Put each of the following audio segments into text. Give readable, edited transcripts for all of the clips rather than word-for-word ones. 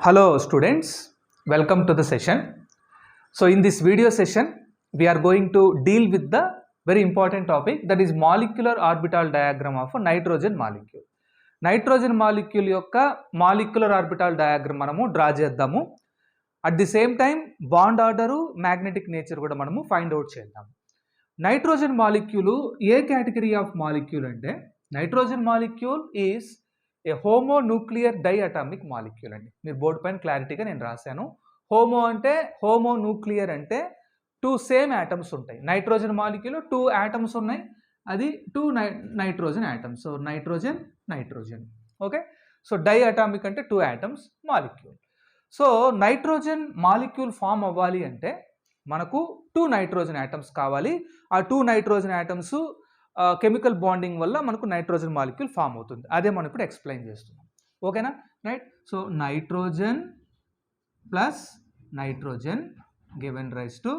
Hello students, welcome to the session. So in this video session, we are going to deal with the very important topic, that is molecular orbital diagram of a nitrogen molecule. Nitrogen molecule యొక్క molecular orbital diagram మనము draw చేద్దాము. At the same time bond order, magnetic nature కూడా మనము find out చేద్దాం. Nitrogen molecule ఏ category of molecule అంటే, nitrogen molecule is a homonuclear diatomic molecule అండి. మీరు బోర్డు పైన క్లారిటీగా నేను రాశాను. హోమో అంటే, హోమోన్యూక్లియర్ అంటే టూ సేమ్ యాటమ్స్ ఉంటాయి. నైట్రోజన్ మాలిక్యూల్ టూ యాటమ్స్ ఉన్నాయి, అది two nitrogen atoms. So nitrogen nitrogen, okay. So diatomic అంటే two atoms molecule. So nitrogen molecule form అవ్వాలి అంటే మనకు టూ నైట్రోజన్ యాటమ్స్ కావాలి. ఆ two nitrogen atoms chemical bonding వల్ల మనకు నైట్రోజన్ మాలిక్యూల్ ఫామ్ అవుతుంది. అదే మనం ఇప్పుడు ఎక్స్ప్లెయిన్ చేస్తున్నాం, ఓకేనా, right. So nitrogen plus nitrogen given rise to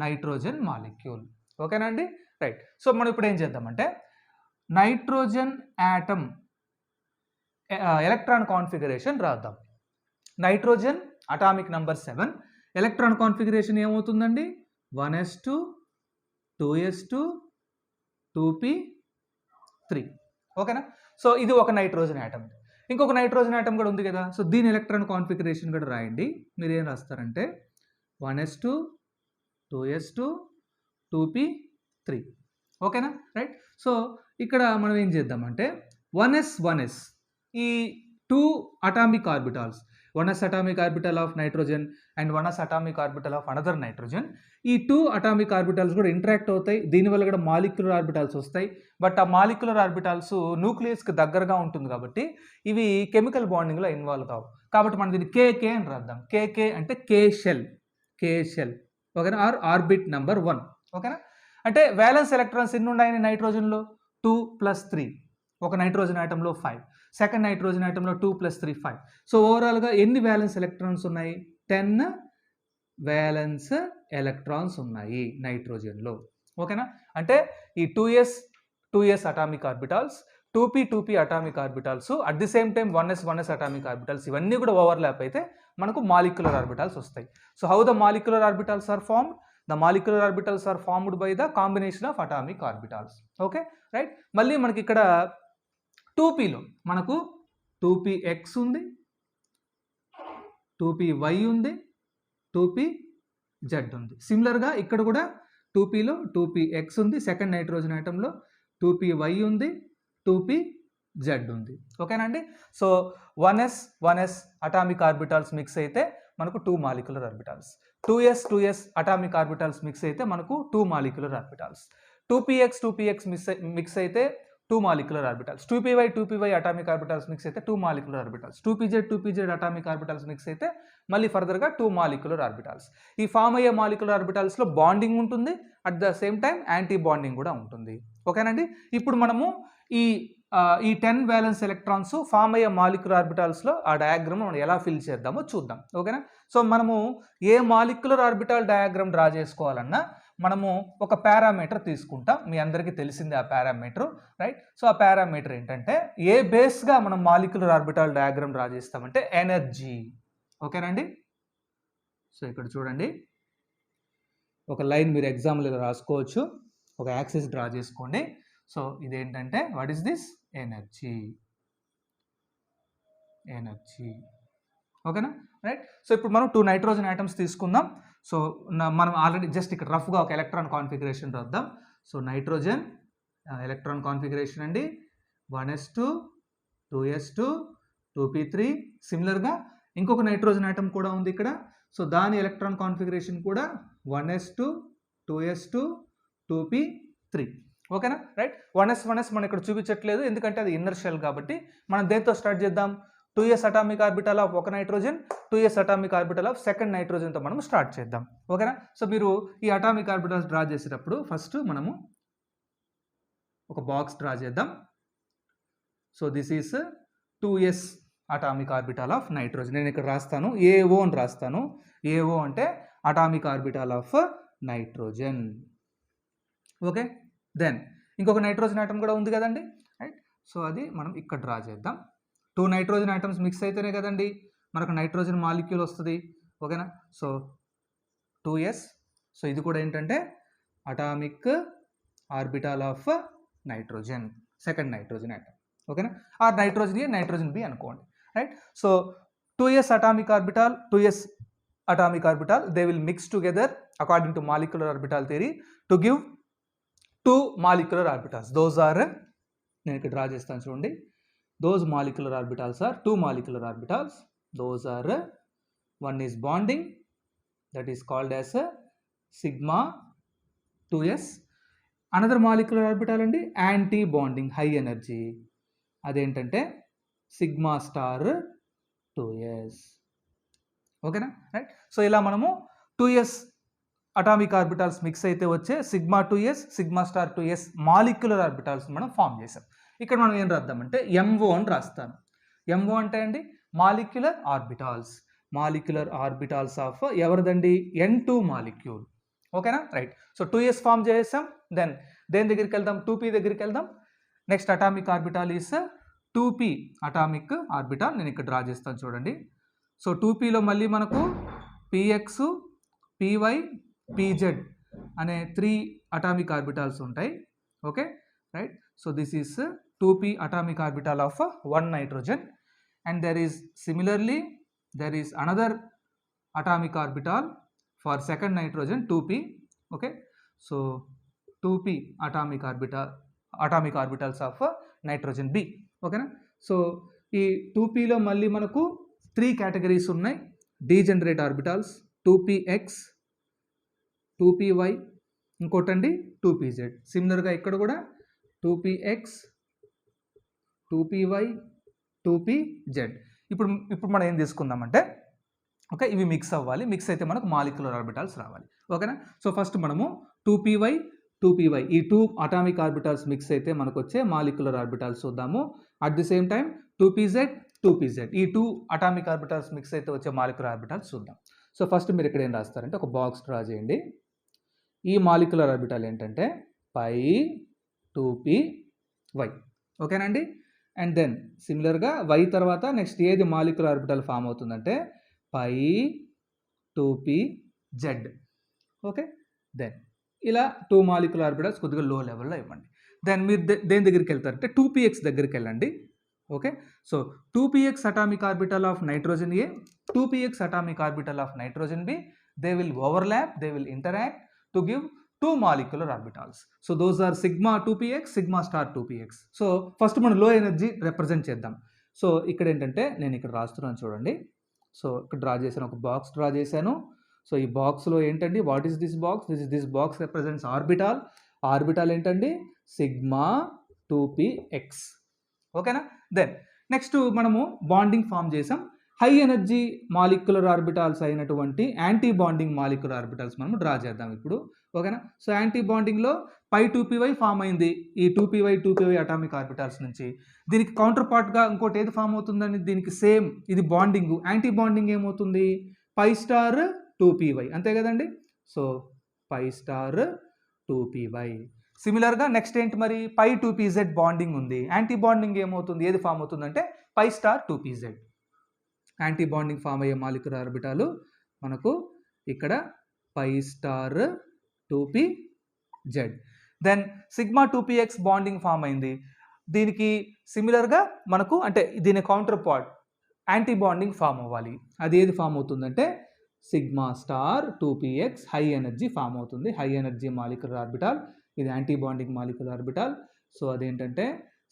nitrogen molecule, ఓకేనా అండి, రైట్. సో మనం ఇప్పుడు ఏం చేద్దామంటే, నైట్రోజన్ యాటమ్ ఎలక్ట్రాన్ కాన్ఫిగరేషన్ రాద్దాం. Nitrogen atomic number 7, electron configuration ఏమవుతుందండి, 1s2 2s2 2p3, ఓకేనా. సో ఇది ఒక నైట్రోజన్ యాటమ్. ఇంకొక నైట్రోజన్ యాటమ్ కూడా ఉంది కదా, సో దీని ఎలక్ట్రాన్ కాన్ఫిగరేషన్ కూడా రాయండి. మీరు ఏం రాస్తారంటే 1s2 2s2 2p3, ఓకేనా, రైట్. సో ఇక్కడ మనం ఏం చేద్దామంటే 1s ఈ two atomic orbitals, 1s atomic orbital of nitrogen and 1s atomic orbital of another nitrogen, ఈ టూ అటామిక్ ఆర్బిటల్స్ కూడా ఇంటరాక్ట్ అవుతాయి. దీనివల్ల కూడా మాలిక్యులర్ ఆర్బిటల్స్ వస్తాయి. బట్ ఆ మాలిక్యులర్ ఆర్బిటల్స్ న్యూక్లియస్కి దగ్గరగా ఉంటుంది కాబట్టి ఇవి కెమికల్ బాండింగ్లో ఇన్వాల్వ్ కావు. కాబట్టి మనం దీన్ని కేకే అని రాద్దాం. కేకే అంటే కే షెల్, ఓకేనా, ఆర్ ఆర్బిట్ నెంబర్ 1, ఓకేనా. అంటే వ్యాలెన్స్ ఎలక్ట్రాన్స్ ఎన్ని ఉన్నాయని నైట్రోజన్లో 2 + 3, ఒక నైట్రోజన్ ఆటంలో 5, సెకండ్ నైట్రోజన్ ఆటంలో 2 + 3 5. సో ఓవరాల్గా ఎన్ని వ్యాలెన్స్ ఎలక్ట్రాన్స్ ఉన్నాయి, 10 వ్యాలెన్స్ ఎలక్ట్రాన్స్ ఉన్నాయి నైట్రోజన్లో, ఓకేనా. అంటే ఈ 2s atomic orbitals, 2p atomic orbitals, at the same time 1s atomic orbitals, ఇవన్నీ కూడా ఓవర్లాప్ అయితే మనకు మాలిక్యులర్ ఆర్బిటాల్స్ వస్తాయి. So how the molecular orbitals are formed, the molecular orbitals are formed by the combination of atomic orbitals, okay, right. మళ్ళీ మనకి ఇక్కడ 2pలో మనకు 2px ఉంది, 2py ఉంది, 2pz ఉంది. సిమిలర్గా ఇక్కడ కూడా 2pలో 2px ఉంది, సెకండ్ నైట్రోజన్ ఆటంలో 2py ఉంది, 2pz ఉంది, ఓకేనండి. So 1s atomic orbitals mix అయితే మనకు 2 molecular orbitals, 2s atomic orbitals mix అయితే మనకు 2 మాలిక్యులర్ ఆర్బిటాల్స్, 2px మిక్స్ అయితే 2 molecular orbitals, 2py atomic orbitals mix అయితే 2 molecular orbitals, 2pz atomic orbitals mix అయితే మళ్ళీ ఫర్దర్గా 2 మాలిక్యులర్ ఆర్బిటాల్స్. ఈ ఫామ్ అయ్యే మాలిక్యులర్ ఆర్బిటాల్స్లో బాండింగ్ ఉంటుంది, at the same time anti bonding కూడా ఉంటుంది, ఓకేనండి. ఇప్పుడు మనము ఈ 10 వ్యాలెన్స్ ఎలక్ట్రాన్స్ ఫామ్ అయ్యే మాలిక్యులర్ ఆర్బిటాల్స్లో ఆ డయాగ్రామ్ మనం ఎలా ఫిల్ చేద్దామో చూద్దాం, ఓకేనా. సో మనము ఏ మాలిక్యులర్ ఆర్బిటాల్ డయాగ్రామ్ డ్రా చేసుకోవాలన్నా మనము ఒక పారామీటర్ తీసుకుంటాం. మీ అందరికీ తెలిసిందే ఆ పారామీటర్, రైట్. సో ఆ పారామీటర్ ఏంటంటే, ఏ బేస్గా మనం మాలిక్యులర్ ఆర్బిటాల్ డయాగ్రామ్ డ్రా చేస్తామంటే ఎనర్జీ, ఓకేనండి. సో ఇక్కడ చూడండి, ఒక లైన్ మీరు ఎగ్జామ్లో ఇలా రాసుకోవచ్చు, ఒక యాక్సిస్ డ్రా చేసుకోండి. సో ఇదేంటంటే, వాట్ ఈస్ దిస్, ఎనర్జీ, ఓకేనా, రైట్. సో ఇప్పుడు మనం 2 నైట్రోజన్ ఆటమ్స్ తీసుకుందాం. సో మనం ఆల్రెడీ జస్ట్ ఇక్కడ రఫ్గా ఒక ఎలక్ట్రాన్ కాన్ఫిగరేషన్ రాద్దాం. సో నైట్రోజన్ ఎలక్ట్రాన్ కాన్ఫిగరేషన్ అండి, 1s2 2s2 2p3. సిమిలర్గా ఇంకొక నైట్రోజన్ ఆటమ్ కూడా ఉంది ఇక్కడ. సో దాని ఎలక్ట్రాన్ కాన్ఫిగరేషన్ కూడా 1s2 2s2 2p3, ఓకేనా, రైట్. 1s మనం ఇక్కడ చూపించట్లేదు, ఎందుకంటే అది ఇన్నర్ షెల్ కాబట్టి. మనం దేంతో స్టార్ట్ చేద్దాం, 2s అటామిక్ ఆర్బిటల్ ఆఫ్ ఒక nitrogen, 2s atomic orbital of second నైట్రోజన్తో మనం స్టార్ట్ చేద్దాం, ఓకేనా. సో మీరు ఈ అటామిక్ ఆర్బిటల్స్ డ్రా చేసేటప్పుడు ఫస్ట్ మనము ఒక బాక్స్ డ్రా చేద్దాం. So this is 2s atomic orbital of nitrogen. నేను ఇక్కడ రాస్తాను AO అని రాస్తాను. AO అంటే atomic orbital of nitrogen, okay. Then ఇంకొక నైట్రోజన్ ఆటమ్ కూడా ఉంది కదండి, రైట్. సో అది మనం ఇక్కడ డ్రా చేద్దాం. 2 నైట్రోజన్ ఆటమ్స్ మిక్స్ అయితేనే కదండి మనకు నైట్రోజన్ మాలిక్యూల్ వస్తుంది. ఓకేనా? So 2s. సో ఇది కూడా ఏంటంటే atomic orbital of nitrogen, second nitrogen atom. ఓకేనా? ఆ నైట్రోజన్ ఏ, నైట్రోజన్ బి అనుకోండి, right? So 2s atomic orbital, they will mix together according to molecular orbital theory to give 2 molecular orbitals. Those are, నేను ఇక్కడ draw చేస్తాను చూడండి, those molecular orbitals are 2 molecular orbitals. Those are, one is bonding, that is called as sigma 2s. Another molecular orbital అండి anti bonding, high energy, అదేంటంటే sigma star 2s. ఓకేనా, right? So ఇలా మనము 2s atomic orbitals mix అయితే వచ్చే sigma 2s, sigma star 2s molecular orbitals మనం form చేసాం. ఇక్కడ మనం ఏం రాద్దామంటే MO అని రాస్తాను. MO అంటే అండి మాలిక్యులర్ ఆర్బిటాల్స్ ఆఫ్ ఎవరిదండి, N2 మాలిక్యూల్. ఓకేనా, రైట్? సో 2s ఫామ్ చేసాం. దెన్ దేని దగ్గరికి వెళ్దాం, 2p దగ్గరికి వెళ్దాం. Next atomic orbital is 2p atomic orbital. నేను ఇక్కడ డ్రా చేస్తాను చూడండి. సో 2pలో మళ్ళీ మనకు px, py, pz అనే 3 అటామిక్ ఆర్బిటాల్స్ ఉంటాయి. Okay, right? So this is 2p atomic orbital of 1 nitrogen. And there is another atomic orbital for second nitrogen 2p. okay, so 2p atomic orbitals of nitrogen b. ఓకేనా? So ఈ 2pలో మళ్ళీ మనకు 3 categories ఉన్నాయి. Degenerate orbitals 2px, 2py, ఇంకోటండి 2pz. సిమిలర్గా ఇక్కడ కూడా 2px, 2py, 2pz. ఇప్పుడు మనం ఏం తీసుకుందామంటే, ఓకే, ఇవి మిక్స్ అవ్వాలి. మిక్స్ అయితే మనకు మాలిక్యులర్ ఆర్బిటాల్స్ రావాలి. ఓకేనా? సో ఫస్ట్ మనము 2py, 2py ఈ 2 అటామిక్ ఆర్బిటాల్స్ మిక్స్ అయితే మనకు వచ్చే మాలిక్యులర్ ఆర్బిటాల్స్ చూద్దాము. At the same time 2pz, 2pz ఈ 2 అటామిక్ ఆర్బిటాల్స్ మిక్స్ అయితే వచ్చే మాలిక్యులర్ ఆర్బిటాల్స్ చూద్దాం. సో ఫస్ట్ మీరు ఇక్కడ ఏం రాస్తారంటే ఒక బాక్స్ డ్రా చేయండి. ఈ మాలిక్యులర్ ఆర్బిటాల్ ఏంటంటే పై 2py. ఓకేనండి? అండ్ దెన్ సిమిలర్గా y తర్వాత నెక్స్ట్ ఏది మాలిక్యులర్ ఆర్బిటాల్ ఫామ్ అవుతుందంటే పై 2pz. ఓకే, దెన్ ఇలా 2 మాలిక్యులర్ ఆర్బిటాల్స్ కొద్దిగా లో లెవెల్లో ఇవ్వండి. దెన్ మీరు దేని దగ్గరికి వెళ్తారంటే 2px దగ్గరికి వెళ్ళండి. Okay, so 2px atomic orbital of nitrogen A, 2px atomic orbital of nitrogen B, they will overlap, they will interact to give 2 molecular orbitals. So those are sigma 2px, sigma star 2px. So first మనం low energy represent చేద్దాం. So ఇక్కడ ఏంటంటే నేను ఇక్కడ రాస్తున్నాను చూడండి. So ఇక్కడ draw చేశాను, ఒక బాక్స్ డ్రా చేశాను. సో ఈ బాక్స్లో ఏంటండి, what is this box? This box represents orbital ఏంటండి, సిగ్మా 2px. ఓకేనా? దెన్ నెక్స్ట్ మనము బాండింగ్ ఫామ్ చేసాం. హై ఎనర్జీ మాలిక్యులర్ ఆర్బిటాల్స్ అయినటువంటి యాంటీ బాండింగ్ మాలిక్యులర్ ఆర్బిటాల్స్ మనము డ్రా చేద్దాం ఇప్పుడు. ఓకేనా? సో యాంటీ బాండింగ్లో పై 2py ఫామ్ అయింది ఈ 2py అటామిక్ ఆర్బిటాల్స్ నుంచి. దీనికి కౌంటర్ పార్ట్గా ఇంకోటి ఏది ఫామ్ అవుతుందని, దీనికి సేమ్ ఇది బాండింగ్, యాంటీ బాండింగ్ ఏమవుతుంది, పై స్టార్ 2py, అంతే కదండి? So pi star 2py. సిమిలర్గా నెక్స్ట్ ఏంటి మరి, పై 2pz బాండింగ్ ఉంది. యాంటీ బాండింగ్ ఏమవుతుంది, ఏది ఫామ్ అవుతుందంటే pi star 2pz. Anti bonding form అయ్యే మాలిక్యులర్ ఆర్బిటాలు మనకు ఇక్కడ pi star 2pz. Then sigma 2px bonding form అయింది. దీనికి సిమిలర్గా మనకు అంటే దీని counterpart anti bonding form అవ్వాలి. అది ఏది ఫామ్ అవుతుందంటే sigma star 2px, high energy form అవుతుంది. హై ఎనర్జీ మాలిక్యులర్ ఆర్బిటాల్, ఇది anti bonding molecular orbital. So అదేంటంటే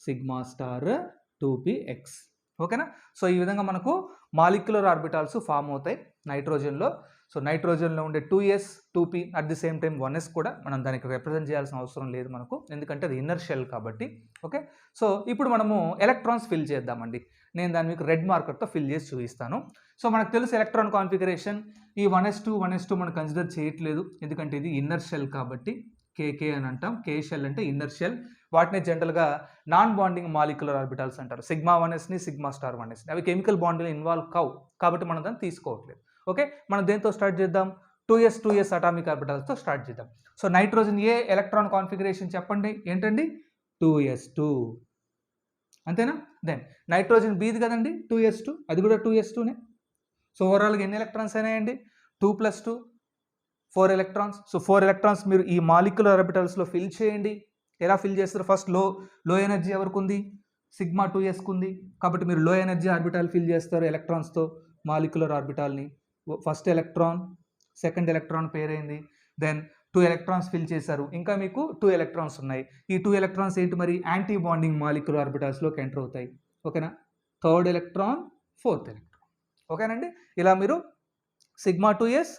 సిగ్మా స్టార్ 2px. ఓకేనా? సో ఈ విధంగా మనకు మాలిక్యులర్ ఆర్బిటాల్స్ ఫామ్ అవుతాయి నైట్రోజన్లో. సో నైట్రోజన్లో ఉండే 2s, 2p at the same time 1s కూడా మనం దానికి రిప్రజెంట్ చేయాల్సిన అవసరం లేదు మనకు, ఎందుకంటే అది ఇన్నర్ షెల్ కాబట్టి. ఓకే, సో ఇప్పుడు మనము ఎలక్ట్రాన్స్ ఫిల్ చేద్దామండి. నేను దాన్ని మీకు రెడ్ మార్కర్తో ఫిల్ చేసి చూపిస్తాను. సో మనకు తెలుసు ఎలక్ట్రాన్ కాన్ఫిగరేషన్, ఈ 1s2 మనం కన్సిడర్ చేయట్లేదు, ఎందుకంటే ఇది ఇన్నర్ షెల్ కాబట్టి. కేకే అని అంటాం, కే షెల్ అంటే ఇన్నర్ షెల్. వాటిని జనరల్గా నాన్ బాండింగ్ మాలిక్యులర్ ఆర్బిటాల్స్ అంటారు. సిగ్మా 1sని, సిగ్మా స్టార్ 1s, అవి కెమికల్ బాండింగ్లో ఇన్వాల్వ్ కావు కాబట్టి మనం దాన్ని తీసుకోవట్లేదు. ఓకే, మనం దేంతో స్టార్ట్ చేద్దాం, 2s అటామిక్ ఆర్బిటాల్స్తో స్టార్ట్ చేద్దాం. సో నైట్రోజన్ ఏ ఎలక్ట్రాన్ కాన్ఫిగరేషన్ చెప్పండి, ఏంటండి, 2s2, అంతేనా? దెన్ నైట్రోజన్ బీది కదండి 2s2, అది కూడా 2s2నే. సో ఓవరాల్గా ఎన్ని ఎలక్ట్రాన్స్ అయినాయండి? 2 + 2 4 ఎలక్ట్రాన్స్. సో 4 ఎలక్ట్రాన్స్ మీరు ఈ మాలిక్యులర్ ఆర్బిటల్స్లో ఫిల్ చేయండి. ఎలా ఫిల్ చేస్తారు? ఫస్ట్ లో ఎనర్జీ ఎవరికి ఉంది? సిగ్మా 2s ఉంది. కాబట్టి మీరు లో ఎనర్జీ ఆర్బిటాల్ ఫిల్ చేస్తారు ఎలక్ట్రాన్స్తో మాలిక్యులర్ ఆర్బిటాల్ని. First electron, second electron pair అయింది. దెన్ 2 ఎలక్ట్రాన్స్ ఫిల్ చేశారు. ఇంకా మీకు 2 ఎలక్ట్రాన్స్ ఉన్నాయి. ఈ 2 ఎలక్ట్రాన్స్ ఏంటి మరి? యాంటీ బాండింగ్ మాలిక్యులర్ ఆర్బిటాల్స్లోకి ఎంటర్ అవుతాయి. ఓకేనా? Third electron, fourth electron. ఓకేనండి? ఇలా మీరు sigma 2s,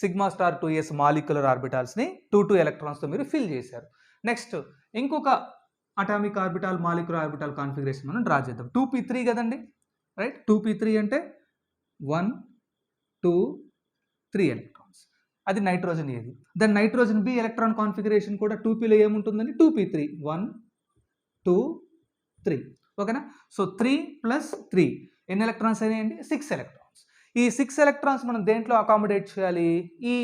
sigma star 2s molecular ఆర్బిటాల్స్ని 2 ఎలక్ట్రాన్స్తో మీరు ఫిల్ చేశారు. నెక్స్ట్ ఇంకొక atomic orbital molecular orbital configuration మనం డ్రా చేద్దాం. 2p3 కదండి, రైట్? 2p3 అంటే 1 2 3 ఎలక్ట్రాన్స్. అది నైట్రోజన్ ఏది. Then nitrogen B electron configuration కూడా 2pలో ఏముంటుందండి? 2p3 1 2 3. ఓకేనా? సో 3 + 3 ఎన్ని ఎలక్ట్రాన్స్ అయినాయండి? 6 ఎలక్ట్రాన్స్. ఈ 6 ఎలక్ట్రాన్స్ మనం దేంట్లో అకామిడేట్ చేయాలి? ఈ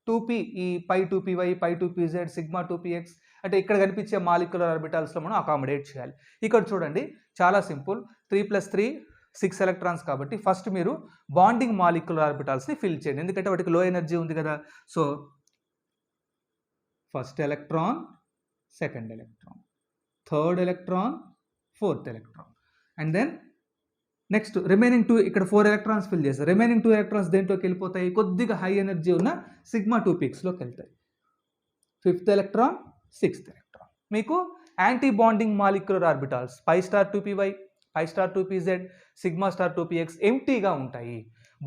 2p, ఈ π2py, π2pz, సిగ్మా 2px అంటే ఇక్కడ కనిపించే మాలిక్యులర్ ఆర్బిటాల్స్లో మనం అకామిడేట్ చేయాలి. ఇక్కడ చూడండి, చాలా సింపుల్. 3 + 3 6 ఎలక్ట్రాన్స్ కాబట్టి ఫస్ట్ మీరు బాండింగ్ మాలిక్యులర్ ఆర్బిటాల్స్ని ఫిల్ చేయండి, ఎందుకంటే వాటికి లో ఎనర్జీ ఉంది కదా. So first electron, second electron, third electron, fourth electron, and then next remaining 2, ఇక్కడ 4 ఎలక్ట్రాన్స్ ఫిల్ చేస్తారు. రిమైనింగ్ 2 ఎలక్ట్రాన్స్ దేంట్లోకి వెళ్ళిపోతాయి? కొద్దిగా హై ఎనర్జీ ఉన్న సిగ్మా 2pxలోకి వెళ్తాయి. Fifth electron, sixth electron. మీకు anti bonding molecular orbitals π*2py, π*2pz, sigma star 2px ఎంటీగా ఉంటాయి.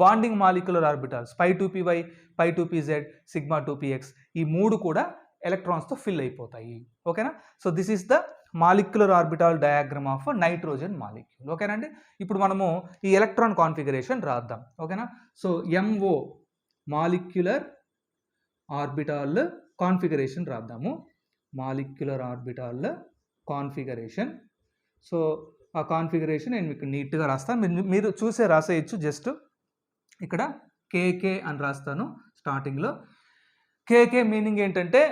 Bonding molecular orbitals π2py, π2pz, sigma 2px ఈ మూడు కూడా ఎలక్ట్రాన్స్తో ఫిల్ అయిపోతాయి. ఓకేనా? So this is the molecular orbital diagram of nitrogen molecule. ఓకేనండి? ఇప్పుడు మనము ఈ ఎలక్ట్రాన్ కాన్ఫిగరేషన్ రాద్దాం. ఓకేనా? సో MO మాలిక్యులర్ ఆర్బిటాల్ కాన్ఫిగరేషన్ రాద్దాము. Molecular orbital configuration. సో ఆ కాన్ఫిగరేషన్ నేను మీకు నీట్గా రాస్తాను, మీరు చూసే రాసేయచ్చు. జస్ట్ ఇక్కడ KK అని రాస్తాను స్టార్టింగ్లో. KK మీనింగ్ ఏంటంటే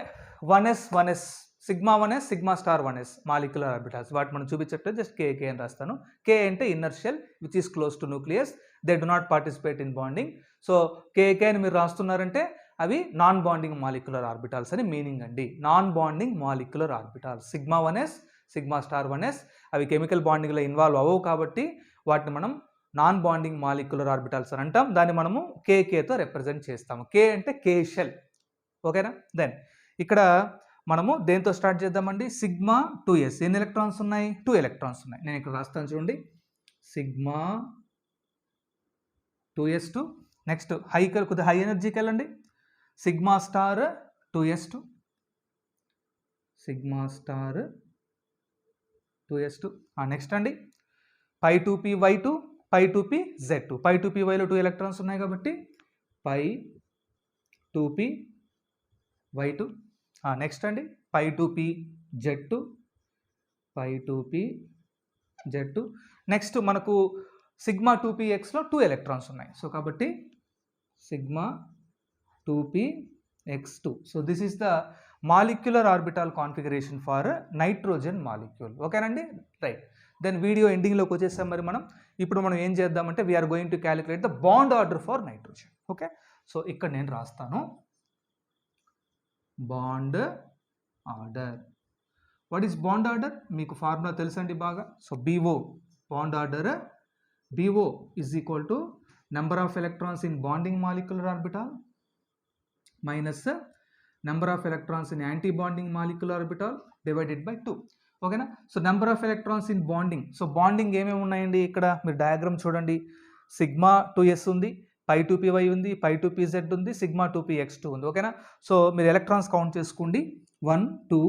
1s sigma 1s, sigma star 1s molecular orbitals. వాటి మనం చూపించట్లేదు, జస్ట్ KK అని రాస్తాను. K అంటే inner shell which is close to nucleus, they do not participate in bonding. So KK అని మీరు రాస్తున్నారంటే అవి నాన్ బాండింగ్ మాలిక్యులర్ ఆర్బిటాల్స్ అని మీనింగ్ అండి. Non bonding molecular orbitals sigma 1s, sigma star 1s అవి కెమికల్ బాండింగ్లో ఇన్వాల్వ్ అవ్వవు కాబట్టి వాటిని మనం నాన్ బాండింగ్ మాలిక్యులర్ ఆర్బిటాల్స్ అని అంటాం. దాన్ని మనము KKతో రిప్రజెంట్ చేస్తాము. K అంటే K షెల్. ఓకేనా? దెన్ ఇక్కడ మనము దేంతో స్టార్ట్ చేద్దామండి? సిగ్మా 2s ఎన్ని ఎలక్ట్రాన్స్ ఉన్నాయి? 2 ఎలక్ట్రాన్స్ ఉన్నాయి. నేను ఇక్కడ రాస్తాను చూడండి, సిగ్మా 2s2. నెక్స్ట్ కొద్దిగా హై ఎనర్జీకి వెళ్ళండి, sigma star 2s2, sigma star 2s2. Next అండి π2py2, π2pz2. π2pyలో 2 ఎలక్ట్రాన్స్ ఉన్నాయి కాబట్టి π2py2. నెక్స్ట్ అండి π2pz2, π2pz2. నెక్స్ట్ మనకు సిగ్మా 2pxలో 2 ఎలక్ట్రాన్స్ ఉన్నాయి. సో కాబట్టి sigma 2px2. So this is the molecular orbital configuration for nitrogen molecule. ఓకేనండి? రైట్. దెన్ వీడియో ఎండింగ్లోకి వచ్చేసాం. మరి ఇప్పుడు మనం ఏం చేద్దామంటే we're going to calculate the bond order for nitrogen. Okay? So ఇక్కడ నేను రాస్తాను bond order. What is bond order? మీకు ఫార్ములా తెలుసండి బాగా. So BO bond order, BO is equal to number of electrons in bonding molecular orbital minus number of electrons in anti bonding molecular orbital divided by 2. ఓకేనా? So number of electrons in bonding. So bonding ఏమేమి ఉన్నాయండి? ఇక్కడ మీరు diagram చూడండి, sigma 2s ఉంది, π2py ఉంది, π2pz ఉంది, sigma 2px2 ఉంది. ఓకేనా? సో మీరు ఎలక్ట్రాన్స్ కౌంట్ చేసుకోండి, 1 2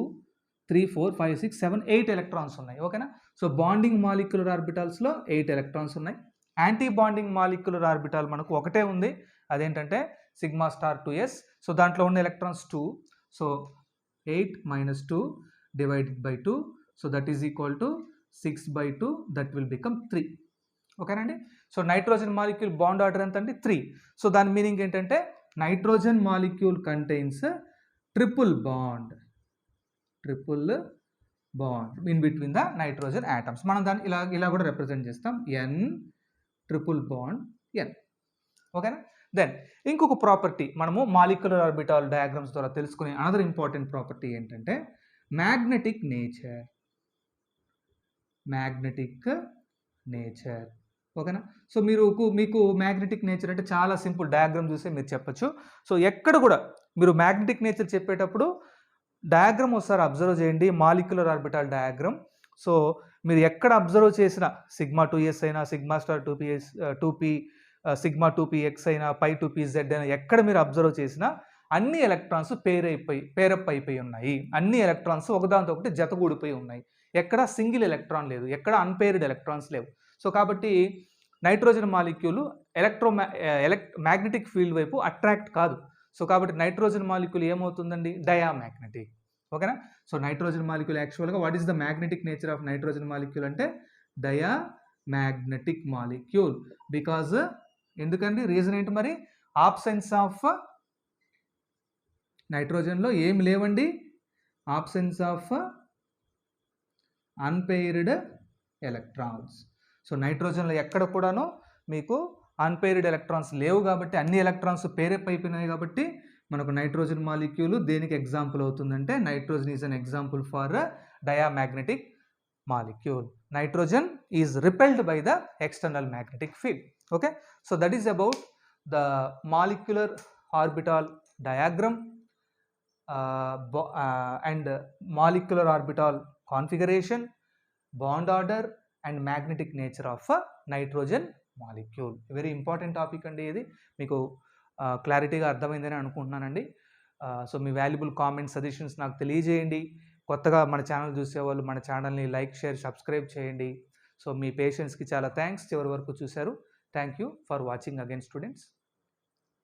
3 4 5 6 7 8 ఎలక్ట్రాన్స్ ఉన్నాయి. ఓకేనా? సో బాండింగ్ మాలిక్యులర్ ఆర్బిటాల్స్లో 8 ఎలక్ట్రాన్స్ ఉన్నాయి. యాంటీ బాండింగ్ మాలిక్యులర్ ఆర్బిటాల్ మనకు ఒకటే ఉంది, అదేంటంటే సిగ్మా స్టార్ 2s. సో దాంట్లో ఉన్న electrons 2. So 8 - 2 divided by 2. So that is equal to 6/2. That will become 3. ఓకేనండి? So nitrogen molecule bond order ఎంత అండి? 3. సో దాని మీనింగ్ ఏంటంటే nitrogen molecule contains triple bond in between the nitrogen atoms. మనం దాన్ని ఇలా కూడా రిప్రజెంట్ చేస్తాం, N ట్రిపుల్ బాండ్ N. ఓకేనా. దెన్ ఇంకొక ప్రాపర్టీ మనము మాలిక్యులర్ ఆర్బిటాల్ డయాగ్రామ్స్ ద్వారా తెలుసుకునే అనదర్ ఇంపార్టెంట్ ప్రాపర్టీ ఏంటంటే మ్యాగ్నెటిక్ నేచర్. ఓకేనా. సో మీకు మ్యాగ్నెటిక్ నేచర్ అంటే చాలా సింపుల్, డయాగ్రామ్ చూసే మీరు చెప్పచ్చు. సో ఎక్కడ కూడా మీరు మ్యాగ్నెటిక్ నేచర్ చెప్పేటప్పుడు డయాగ్రామ్ ఒకసారి అబ్జర్వ్ చేయండి, మాలిక్యులర్ ఆర్బిటాల్ డయాగ్రామ్. సో మీరు ఎక్కడ అబ్జర్వ్ చేసిన సిగ్మా 2s అయినా, sigma star 2p sigma 2px అయినా, పై 2pz అయినా, ఎక్కడ మీరు అబ్జర్వ్ చేసినా అన్ని ఎలక్ట్రాన్స్ పేరప్ అయిపోయి ఉన్నాయి. అన్ని ఎలక్ట్రాన్స్ ఒకదానితో ఒకటి జతగూడిపోయి ఉన్నాయి. ఎక్కడ సింగిల్ ఎలక్ట్రాన్ లేదు, ఎక్కడ అన్పేర్డ్ ఎలక్ట్రాన్స్ లేవు. సో కాబట్టి నైట్రోజన్ మాలిక్యూల్ మ్యాగ్నెటిక్ ఫీల్డ్ వైపు అట్రాక్ట్ కాదు. సో కాబట్టి నైట్రోజన్ మాలిక్యూల్ ఏమవుతుందండి, డయామాగ్నెటిక్. ఓకేనా. సో నైట్రోజన్ మాలిక్యూల్ యాక్చువల్గా what is the magnetic nature of nitrogen molecule అంటే డయామాగ్నెటిక్ మాలిక్యూల్. బికాజ్ ఎందుకండి, రీజన్ ఏంటి మరి, ఆబ్సెన్స్ ఆఫ్ నైట్రోజన్లో ఏమి లేవండి, absence of unpaired electrons. So నైట్రోజన్లో ఎక్కడ కూడాను మీకు అన్పెయిర్డ్ ఎలక్ట్రాన్స్ లేవు కాబట్టి అన్ని ఎలక్ట్రాన్స్ పేరప్ అయిపోయినాయి కాబట్టి మనకు నైట్రోజన్ మాలిక్యూల్ దేనికి ఎగ్జాంపుల్ అవుతుందంటే nitrogen is an example for diamagnetic molecule. Nitrogen is repelled by the external magnetic field. Okay, so that is about the molecular orbital diagram and molecular orbital configuration, bond order and magnetic nature of a nitrogen molecule. Very important topic అండి ఇది. మీకు క్లారిటీగా అర్థమైందని అనుకుంటున్నానండి. So మీ valuable comments, suggestions నాకు తెలియజేయండి. కొత్తగా మన ఛానల్ చూసేవాళ్ళు మన ఛానల్ని లైక్, షేర్, సబ్స్క్రైబ్ చేయండి. సో మీ పేషెన్స్కి చాలా థ్యాంక్స్, చివరి వరకు చూశారు. Thank you for watching again students.